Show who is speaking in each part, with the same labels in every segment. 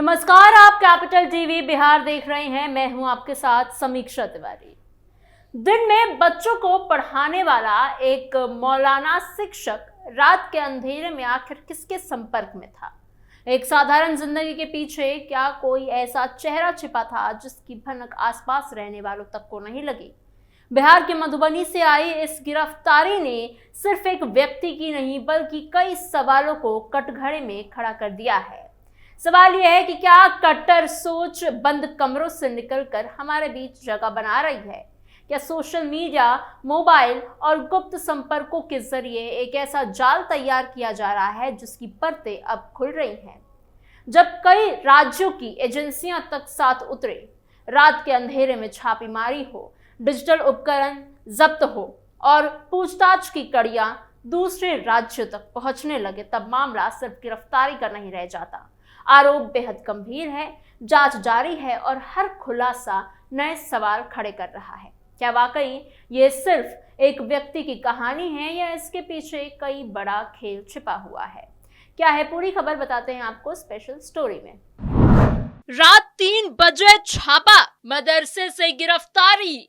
Speaker 1: नमस्कार, आप capital TV Bihar देख रहे हैं। मैं हूं आपके साथ समीक्षा तिवारी। दिन में बच्चों को पढ़ाने वाला एक मौलाना शिक्षक रात के अंधेरे में आखिर किसके संपर्क में था? एक साधारण जिंदगी के पीछे क्या कोई ऐसा चेहरा छिपा था जिसकी भनक आसपास रहने वालों तक को नहीं लगी? बिहार के मधुबनी से आई इस गिरफ्तारी ने सिर्फ एक व्यक्ति की नहीं बल्कि कई सवालों को कटघरे में खड़ा कर दिया है। सवाल यह है कि क्या कट्टर सोच बंद कमरों से निकलकर हमारे बीच जगह बना रही है? क्या सोशल मीडिया, मोबाइल और गुप्त संपर्कों के जरिए एक ऐसा जाल तैयार किया जा रहा है जिसकी परतें अब खुल रही हैं? जब कई राज्यों की एजेंसियां तक साथ उतरे, रात के अंधेरे में छापेमारी हो, डिजिटल उपकरण जब्त हो और पूछताछ की कड़ियां दूसरे राज्यों तक पहुंचने लगे, तब मामला सिर्फ गिरफ्तारी का नहीं रह जाता। आरोप बेहद गंभीर है, जांच जारी है और हर खुलासा नए सवाल खड़े कर रहा है। क्या वाकई ये सिर्फ एक व्यक्ति की कहानी है या इसके पीछे कई बड़ा खेल छिपा हुआ है? क्या है पूरी खबर, बताते हैं आपको स्पेशल स्टोरी में। रात 3 बजे छापा, मदरसे से गिरफ्तारी,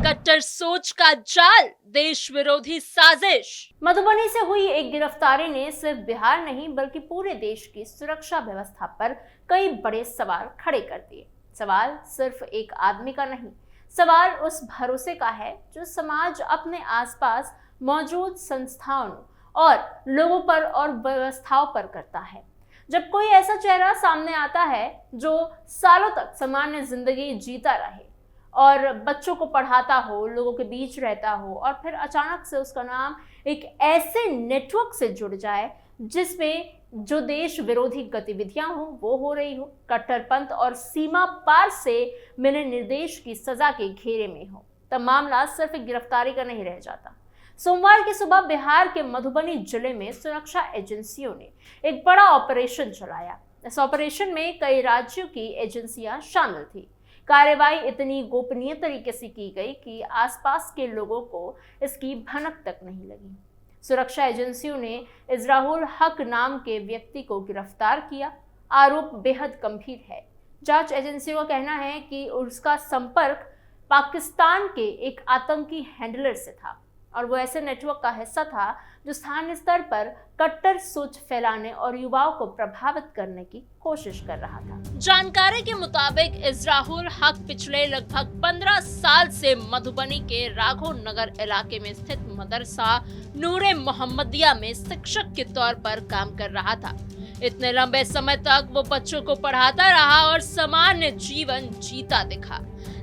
Speaker 1: कट्टर सोच का जाल, देश विरोधी साजिश। मधुबनी से हुई एक गिरफ्तारी ने सिर्फ बिहार नहीं बल्कि पूरे देश की सुरक्षा व्यवस्था पर कई बड़े सवाल खड़े कर दिए। सवाल सिर्फ एक आदमी का नहीं, सवाल उस भरोसे का है जो समाज अपने आसपास मौजूद संस्थाओं और लोगों पर और व्यवस्थाओं पर करता है। जब कोई ऐसा चेहरा सामने आता है जो सालों तक सामान्य जिंदगी जीता रहे और बच्चों को पढ़ाता हो, लोगों के बीच रहता हो और फिर अचानक से उसका नाम एक ऐसे नेटवर्क से जुड़ जाए जिसमें जो देश विरोधी गतिविधियां हो वो हो रही हो, कट्टरपंथ और सीमा पार से मिले निर्देश की सजा के घेरे में हो, तब मामला सिर्फ एक गिरफ्तारी का नहीं रह जाता। सोमवार की सुबह बिहार के मधुबनी जिले में सुरक्षा एजेंसियों ने एक बड़ा ऑपरेशन चलाया। इस ऑपरेशन में कई राज्यों की एजेंसियां शामिल थी। कार्रवाई इतनी गोपनीय तरीके से की गई कि आसपास के लोगों को इसकी भनक तक नहीं लगी। सुरक्षा एजेंसियों ने इजराहुल हक नाम के व्यक्ति को गिरफ्तार किया। आरोप बेहद गंभीर है। जांच एजेंसियों का कहना है कि उसका संपर्क पाकिस्तान के एक आतंकी हैंडलर से था और वो ऐसे नेटवर्क का हिस्सा था जो स्थानीय स्तर पर कट्टर सोच फैलाने और युवाओं को प्रभावित करने की कोशिश कर रहा था। जानकारी के मुताबिक इजराहुल हक पिछले लगभग 15 साल से मधुबनी के राघव नगर इलाके में स्थित मदरसा नूरे मोहम्मदिया में शिक्षक के तौर पर काम कर रहा था। इतने लंबे समय तक वो बच्चों को पढ़ाता रहा और सामान्य जीवन जीता दिखा,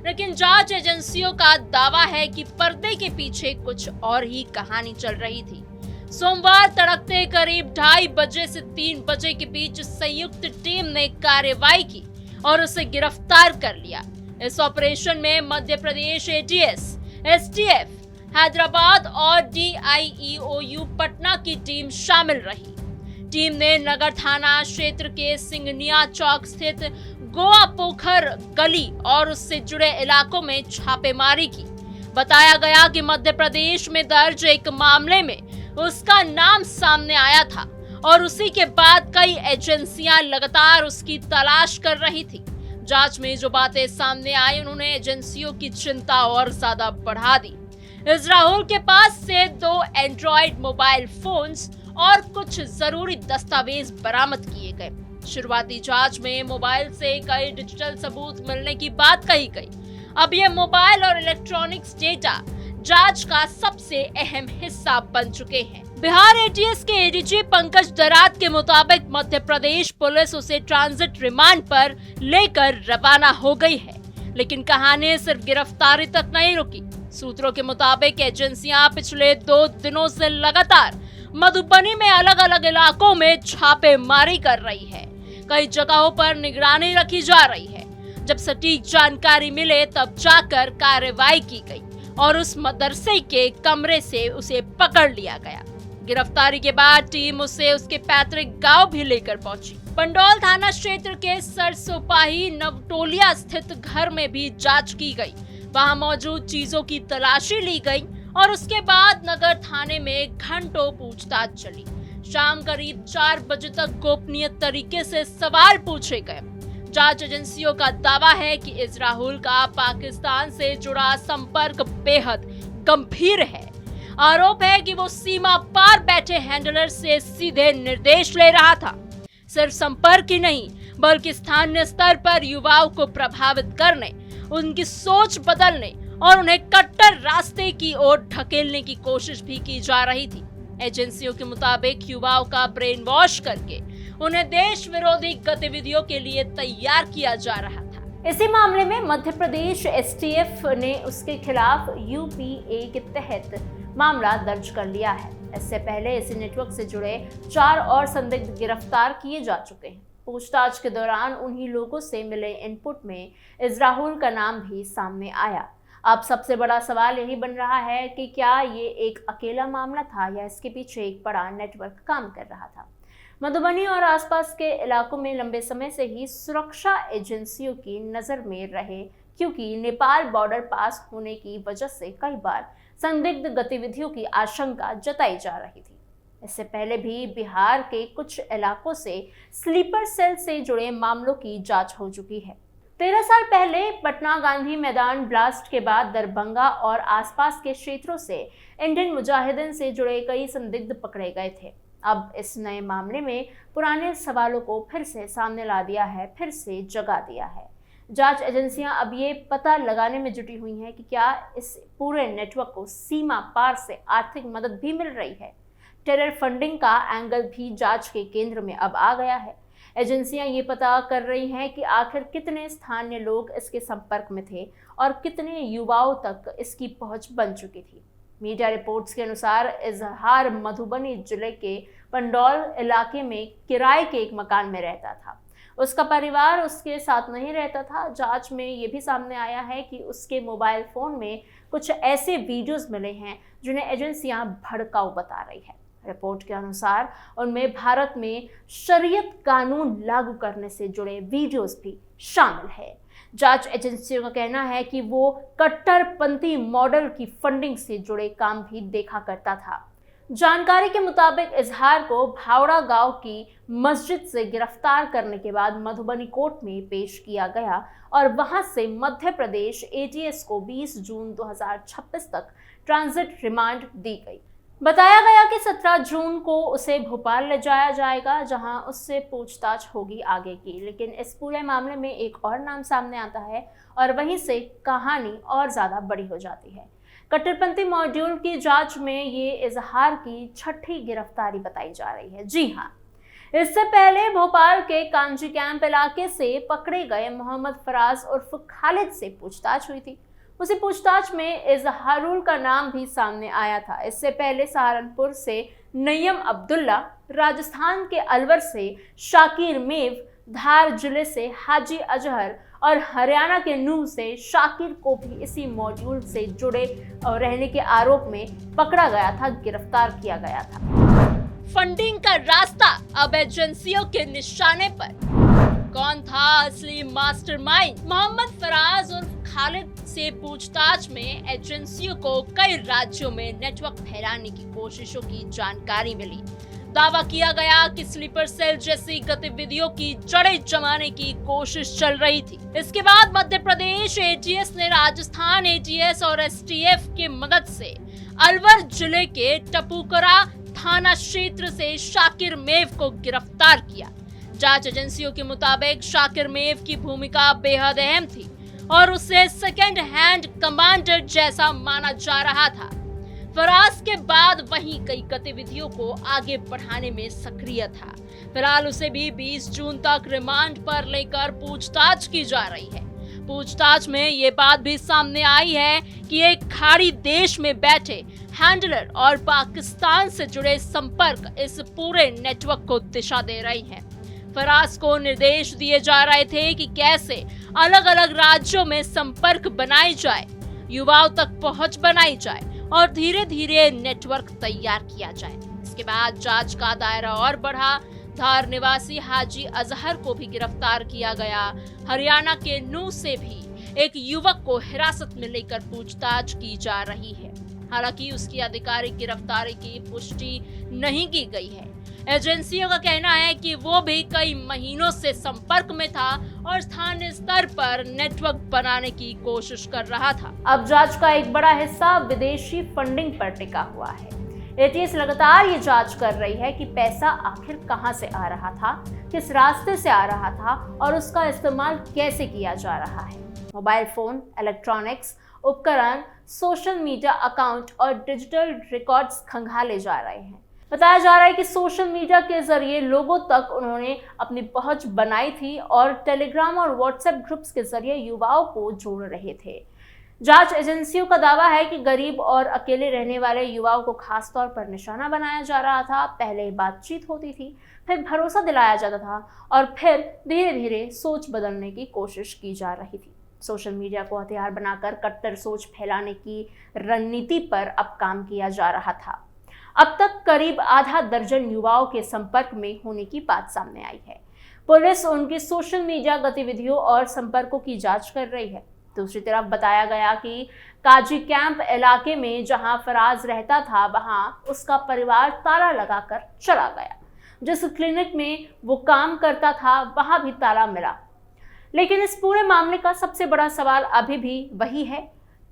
Speaker 1: लेकिन जांच एजेंसियों का दावा है कि पर्दे के पीछे कुछ और ही कहानी चल रही थी। सोमवार तड़कते करीब 2:30 बजे से 3 बजे के बीच संयुक्त टीम ने कार्रवाई की और उसे गिरफ्तार कर लिया। इस ऑपरेशन में मध्य प्रदेश एटीएस, एसटीएफ, हैदराबाद और डीआईईओयू पटना की टीम शामिल रही। टीम ने नगर थाना क्षेत्र के सिंगनिया चौक स्थित गोवा पोखर गली और उससे जुड़े इलाकों में छापेमारी की। बताया गया कि मध्य प्रदेश में दर्ज एक मामले में उसका नाम सामने आया था और उसी के बाद कई एजेंसियां लगातार उसकी तलाश कर रही थी। जांच में जो बातें सामने आई उन्होंने एजेंसियों की चिंता और ज्यादा बढ़ा दी। इजराहुल के पास से 2 एंड्रॉइड मोबाइल फोन्स और कुछ जरूरी दस्तावेज बरामद किए गए। शुरुआती जांच में मोबाइल से कई डिजिटल सबूत मिलने की बात कही गई। अब ये मोबाइल और इलेक्ट्रॉनिक्स डेटा जांच का सबसे अहम हिस्सा बन चुके हैं। बिहार एटीएस के एडीजी पंकज दरात के मुताबिक मध्य प्रदेश पुलिस उसे ट्रांजिट रिमांड पर लेकर रवाना हो गई है, लेकिन कहानी सिर्फ गिरफ्तारी तक नहीं रुकी। सूत्रों के मुताबिक एजेंसियां पिछले 2 दिनों से लगातार मधुबनी में अलग अलग इलाकों में छापेमारी कर रही है। कई जगहों पर निगरानी रखी जा रही है। जब सटीक जानकारी मिले तब जाकर कार्रवाई की गई और उस मदरसे के कमरे से उसे पकड़ लिया गया। गिरफ्तारी के बाद टीम उसे उसके पैतृक गांव भी लेकर पहुंची। पंडौल थाना क्षेत्र के सरसोपाही नवटोलिया स्थित घर में भी जांच की गई। वहां मौजूद चीजों की तलाशी ली गई और उसके बाद नगर थाने में घंटों पूछताछ चली। शाम करीब 4 बजे तक गोपनीय तरीके से सवाल पूछे गए। जांच एजेंसियों का दावा है कि इस राहुल का पाकिस्तान से जुड़ा संपर्क बेहद गंभीर है। आरोप है कि वो सीमा पार बैठे हैंडलर से सीधे निर्देश ले रहा था। सिर्फ संपर्क ही नहीं बल्कि स्थानीय स्तर पर युवाओं को प्रभावित करने, उनकी सोच बदलने और उन्हें कट्टर रास्ते की ओर ढकेलने की कोशिश भी की जा रही थी। एजेंसियों के मुताबिक युवाओं का ब्रेन वॉश करके उन्हें देश विरोधी गतिविधियों के लिए तैयार किया जा रहा था। इसी मामले में मध्य प्रदेश एसटीएफ ने उसके खिलाफ यूपीए के तहत मामला दर्ज कर लिया है। इससे पहले इसी नेटवर्क से जुड़े 4 और संदिग्ध गिरफ्तार किए जा चुके हैं। पूछताछ के दौरान उन्हीं लोगों से मिले इनपुट में इस राहुल का नाम भी सामने आया। अब सबसे बड़ा सवाल यही बन रहा है कि क्या ये एक अकेला मामला था या इसके पीछे एक बड़ा नेटवर्क काम कर रहा था। मधुबनी और आसपास के इलाकों में लंबे समय से ही सुरक्षा एजेंसियों की नजर में रहे, क्योंकि नेपाल बॉर्डर पास होने की वजह से कई बार संदिग्ध गतिविधियों की आशंका जताई जा रही थी। इससे पहले भी बिहार के कुछ इलाकों से स्लीपर सेल से जुड़े मामलों की जांच हो चुकी है। 13 साल पहले पटना गांधी मैदान ब्लास्ट के बाद दरभंगा और आसपास के क्षेत्रों से इंडियन मुजाहिदीन से जुड़े कई संदिग्ध पकड़े गए थे। अब इस नए मामले में पुराने सवालों को फिर से सामने ला दिया है, फिर से जगा दिया है। जांच एजेंसियां अब ये पता लगाने में जुटी हुई हैं कि क्या इस पूरे नेटवर्क को सीमा पार से आर्थिक मदद भी मिल रही है। टेरर फंडिंग का एंगल भी जांच के केंद्र में अब आ गया है। एजेंसियां ये पता कर रही हैं कि आखिर कितने स्थानीय लोग इसके संपर्क में थे और कितने युवाओं तक इसकी पहुंच बन चुकी थी। मीडिया रिपोर्ट्स के अनुसार इजहार मधुबनी जिले के पंडौल इलाके में किराए के एक मकान में रहता था। उसका परिवार उसके साथ नहीं रहता था। जांच में ये भी सामने आया है कि उसके मोबाइल फोन में कुछ ऐसे वीडियोस मिले हैं जिन्हें एजेंसियां भड़काऊ बता रही है। रिपोर्ट के अनुसार उनमें भारत में शरीयत कानून लागू करने से जुड़े वीडियोस भी शामिल है। जांच एजेंसियों का कहना है कि वो कट्टरपंथी मॉडल की फंडिंग से जुड़े काम भी देखा करता था। जानकारी के मुताबिक इजहार को भावड़ा गांव की मस्जिद से गिरफ्तार करने के बाद मधुबनी कोर्ट में पेश किया गया और वहां से मध्य प्रदेश एटीएस को 20 जून 2026 तक ट्रांजिट रिमांड दी गई। बताया गया कि 17 जून को उसे भोपाल ले जाया जाएगा, जहां उससे पूछताछ होगी आगे की। लेकिन इस पूरे मामले में एक और नाम सामने आता है और वहीं से कहानी और ज्यादा बड़ी हो जाती है। कट्टरपंथी मॉड्यूल की जांच में ये इजहार की 6ठी गिरफ्तारी बताई जा रही है। जी हाँ, इससे पहले भोपाल के कांजी कैंप इलाके से पकड़े गए मोहम्मद फराज उर्फ खालिद से पूछताछ हुई थी। उसी पूछताछ में इजहारुल का नाम भी सामने आया था। इससे पहले सहारनपुर से नय्यम अब्दुल्ला, राजस्थान के अलवर से शाकिर मेव, धार जिले से हाजी अजहर और हरियाणा के नूह से शाकिर को भी इसी मॉड्यूल से जुड़े रहने के आरोप में पकड़ा गया था, गिरफ्तार किया गया था। फंडिंग का रास्ता अब एजेंसियों के निशाने पर। कौन था असली मास्टरमाइंड? मोहम्मद फराज और खालिद से पूछताछ में एजेंसियों को कई राज्यों में नेटवर्क फैलाने की कोशिशों की जानकारी मिली। दावा किया गया कि स्लीपर सेल जैसी गतिविधियों की जड़ें जमाने की कोशिश चल रही थी। इसके बाद मध्य प्रदेश एटीएस ने राजस्थान एटीएस और एसटीएफ की मदद से अलवर जिले के टपुकरा थाना क्षेत्र से शाकिर मेव को गिरफ्तार किया। जांच एजेंसियों के मुताबिक शाकिर मेव की भूमिका बेहद अहम थी और उसे सेकेंड हैंड कमांडर जैसा माना जा रहा था। फराज के बाद वहीं कई गतिविधियों को आगे बढ़ाने में सक्रिय था। फिलहाल उसे भी 20 जून तक रिमांड पर लेकर पूछताछ की जा रही है। पूछताछ में ये बात भी सामने आई है कि एक खाड़ी देश में बैठे हैंडलर और पाकिस्तान से जुड़े संपर्क इस पूरे नेटवर्क को दिशा दे रही हैं। फराज को निर्देश दिए जा रहे थे कि कैसे अलग अलग राज्यों में संपर्क बनाए जाए, युवाओं तक पहुंच बनाई जाए और धीरे धीरे नेटवर्क तैयार किया जाए। इसके बाद जांच का दायरा और बढ़ा। धार निवासी हाजी अजहर को भी गिरफ्तार किया गया। हरियाणा के नूह से भी एक युवक को हिरासत में लेकर पूछताछ की जा रही है। हालांकि उसकी आधिकारिक गिरफ्तारी की पुष्टि नहीं की गई है। एजेंसियों का कहना है कि वो भी कई महीनों से संपर्क में था और स्थानीय स्तर पर नेटवर्क बनाने की कोशिश कर रहा था। अब जांच का एक बड़ा हिस्सा विदेशी फंडिंग पर टिका हुआ है। एटीएस लगातार ये जांच कर रही है कि पैसा आखिर कहां से आ रहा था, किस रास्ते से आ रहा था और उसका इस्तेमाल कैसे किया जा रहा है। मोबाइल फोन, इलेक्ट्रॉनिक्स उपकरण, सोशल मीडिया अकाउंट और डिजिटल रिकॉर्ड्स खंगाले जा रहे हैं। बताया जा रहा है कि सोशल मीडिया के जरिए लोगों तक उन्होंने अपनी पहुंच बनाई थी और टेलीग्राम और व्हाट्सएप ग्रुप्स के जरिए युवाओं को जोड़ रहे थे। जांच एजेंसियों का दावा है कि गरीब और अकेले रहने वाले युवाओं को खास तौर पर निशाना बनाया जा रहा था। पहले बातचीत होती थी, फिर भरोसा दिलाया जाता था और फिर धीरे धीरे सोच बदलने की कोशिश की जा रही थी। सोशल मीडिया को हथियार बनाकर कट्टर सोच फैलाने की रणनीति पर अब काम किया जा रहा था। अब तक करीब आधा दर्जन युवाओं के संपर्क में होने की बात सामने आई है। पुलिस उनकी सोशल मीडिया गतिविधियों और संपर्कों की जांच कर रही है। दूसरी तरफ बताया गया कि काजी कैंप इलाके में जहां फराज रहता था, वहां उसका परिवार ताला लगाकर चला गया। जिस क्लिनिक में वो काम करता था वहां भी ताला मिला। लेकिन इस पूरे मामले का सबसे बड़ा सवाल अभी भी वही है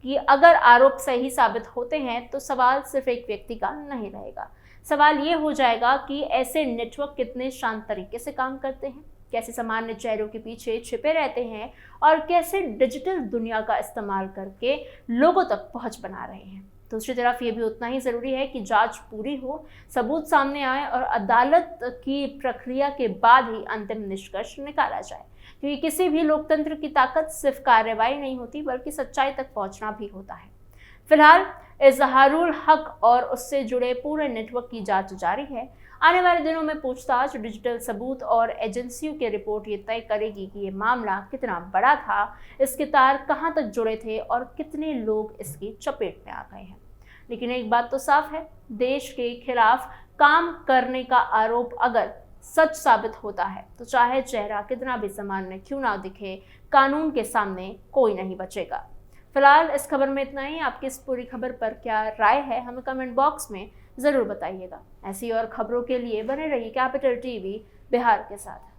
Speaker 1: कि अगर आरोप सही साबित होते हैं तो सवाल सिर्फ एक व्यक्ति का नहीं रहेगा। सवाल ये हो जाएगा कि ऐसे नेटवर्क कितने शांत तरीके से काम करते हैं, कैसे सामान्य चेहरों के पीछे छिपे रहते हैं और कैसे डिजिटल दुनिया का इस्तेमाल करके लोगों तक पहुंच बना रहे हैं। दूसरी तरफ ये भी उतना ही ज़रूरी है कि जांच पूरी हो, सबूत सामने आए और अदालत की प्रक्रिया के बाद ही अंतिम निष्कर्ष निकाला जाए, क्योंकि किसी भी लोकतंत्र की ताकत सिर्फ कार्रवाई नहीं होती बल्कि सच्चाई तक पहुंचना भी होता है। फिलहाल इजहारुल हक और उससे जुड़े पूरे नेटवर्क की जांच जारी है। आने वाले दिनों में पूछताछ, डिजिटल सबूत और एजेंसियों की रिपोर्ट ये तय करेगी कि ये मामला कितना बड़ा था, इसके तार कहां तक जुड़े थे और कितने लोग इसकी चपेट में आ गए हैं। लेकिन एक बात तो साफ है, देश के खिलाफ काम करने का आरोप अगर सच साबित होता है तो चाहे चेहरा कितना भी सामान्य क्यों ना दिखे, कानून के सामने कोई नहीं बचेगा। फिलहाल इस खबर में इतना ही। आपकी इस पूरी खबर पर क्या राय है, हमें कमेंट बॉक्स में जरूर बताइएगा। ऐसी और खबरों के लिए बने रहिए कैपिटल टीवी बिहार के साथ।